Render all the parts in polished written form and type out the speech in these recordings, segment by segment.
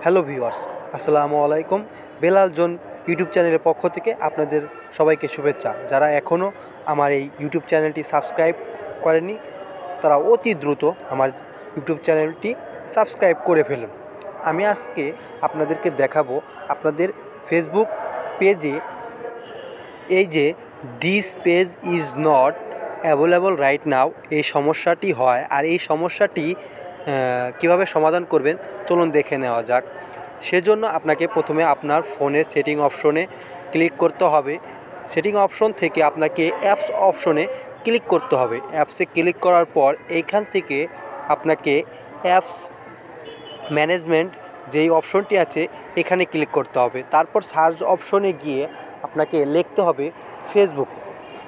Hello viewers, আসসালামু আলাইকুম। Belal zone YouTube চ্যানেলের পক্ষ থেকে আপনাদের সবাইকে শুভেচ্ছা। যারা এখনও আমার এই ইউটিউব চ্যানেলটি সাবস্ক্রাইব করেননি তারা অতি দ্রুত আমার ইউটিউব চ্যানেলটি সাবস্ক্রাইব করে ফেলুন। আমি আজকে আপনাদেরকে দেখাবো আপনাদের ফেসবুক পেজে এই যে this page is not available right now এই সমস্যাটি হয়। আর এই সমস্যাটি কিভাবে সমাধান করবেন চলুন দেখে নেওয়া যাক। সেজন্য আপনাকে প্রথমে আপনার ফোনের সেটিং অপশনে ক্লিক করতে হবে। সেটিং অপশন থেকে আপনাকে অ্যাপস অপশনে ক্লিক করতে হবে। অ্যাপসে ক্লিক করার পর এইখান থেকে আপনাকে অ্যাপস ম্যানেজমেন্ট যেই অপশনটি আছে এখানে ক্লিক করতে হবে। তারপর সার্চ অপশনে গিয়ে আপনাকে লিখতে হবে ফেসবুক।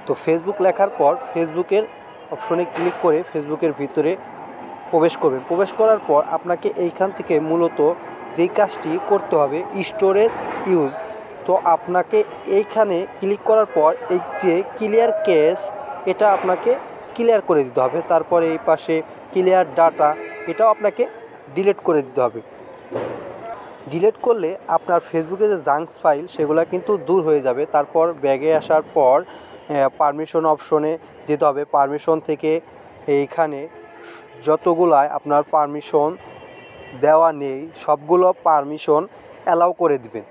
তো ফেসবুক লেখার পর ফেসবুকের অপশনে ক্লিক করে ফেসবুকের ভিতরে প্রবেশ করবেন। প্রবেশ করার পর আপনাকে এইখান থেকে মূলত যেই কাজটি করতে হবে স্টোরেজ ইউজ। তো আপনাকে এইখানে ক্লিক করার পর এই যে ক্লিয়ার ক্যাশ এটা আপনাকে ক্লিয়ার করে দিতে হবে। তারপরে এই পাশে ক্লিয়ার ডাটা এটাও আপনাকে ডিলিট করে দিতে হবে। ডিলিট করলে আপনার ফেসবুকে যে জাঙ্কস ফাইল সেগুলো কিন্তু দূর হয়ে যাবে। তারপর ব্যাগে আসার পর পারমিশন অপশনে যেতে হবে। পারমিশন থেকে এইখানে যতগুলাই আপনার পারমিশন দেওয়া নেই সবগুলো পারমিশন অ্যালাউ করে দিবেন।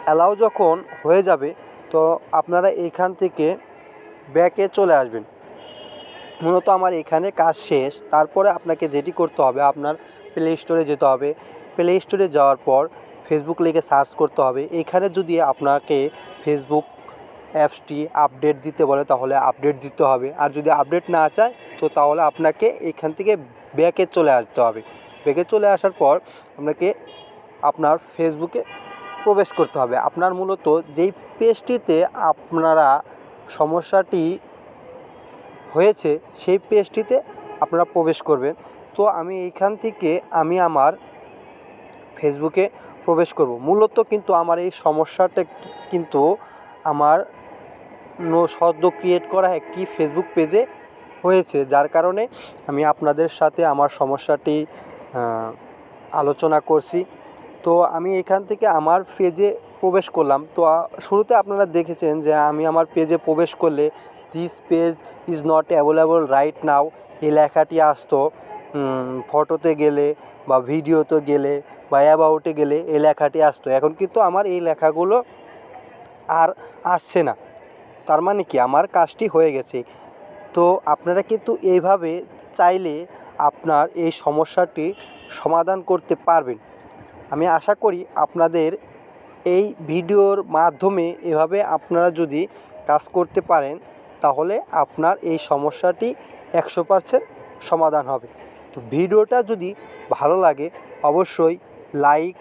অ্যালাউ যখন হয়ে যাবে তো আপনারা এইখান থেকে ব্যাকে চলে আসবেন। মূলত আমার এখানে কাজ শেষ। তারপরে আপনাকে যেটি করতে হবে আপনার প্লে স্টোরে যেতে হবে। প্লে স্টোরে যাওয়ার পর ফেসবুক লিখে সার্চ করতে হবে। এখানে যদি আপনাকে ফেসবুক অ্যাপসটি আপডেট দিতে বলে তাহলে আপডেট দিতে হবে। আর যদি আপডেট না চায় তো তাহলে আপনাকে এখান থেকে ব্যাকে চলে আসতে হবে। ব্যাকে চলে আসার পর আপনাকে আপনার ফেসবুকে প্রবেশ করতে হবে। আপনার মূলত যেই পেজটিতে আপনারা সমস্যাটি হয়েছে সেই পেজটিতে আপনারা প্রবেশ করবেন। তো আমি এইখান থেকে আমি আমার ফেসবুকে প্রবেশ করব। মূলত কিন্তু আমার এই সমস্যাটা কিন্তু আমার সদ্য ক্রিয়েট করা একটি ফেসবুক পেজে হয়েছে, যার কারণে আমি আপনাদের সাথে আমার সমস্যাটি আলোচনা করছি। তো আমি এখান থেকে আমার পেজে প্রবেশ করলাম। তো শুরুতে আপনারা দেখেছেন যে আমি আমার পেজে প্রবেশ করলে this page is not available right now এই লেখাটি আসতো। ফটোতে গেলে বা ভিডিওতে গেলে বা অ্যাবাউটে গেলে এই লেখাটি আসতো। এখন কিন্তু আমার এই লেখাগুলো আর আসছে না। তার মানে কি আমার কাজটি হয়ে গেছে। তো আপনারা কিন্তু এইভাবে চাইলে আপনার এই সমস্যাটি সমাধান করতে পারবেন। আমি আশা করি আপনাদের এই ভিডিওর মাধ্যমে এভাবে আপনারা যদি কাজ করতে পারেন তাহলে আপনার এই সমস্যাটি 100% সমাধান হবে। তো ভিডিওটা যদি ভালো লাগে অবশ্যই লাইক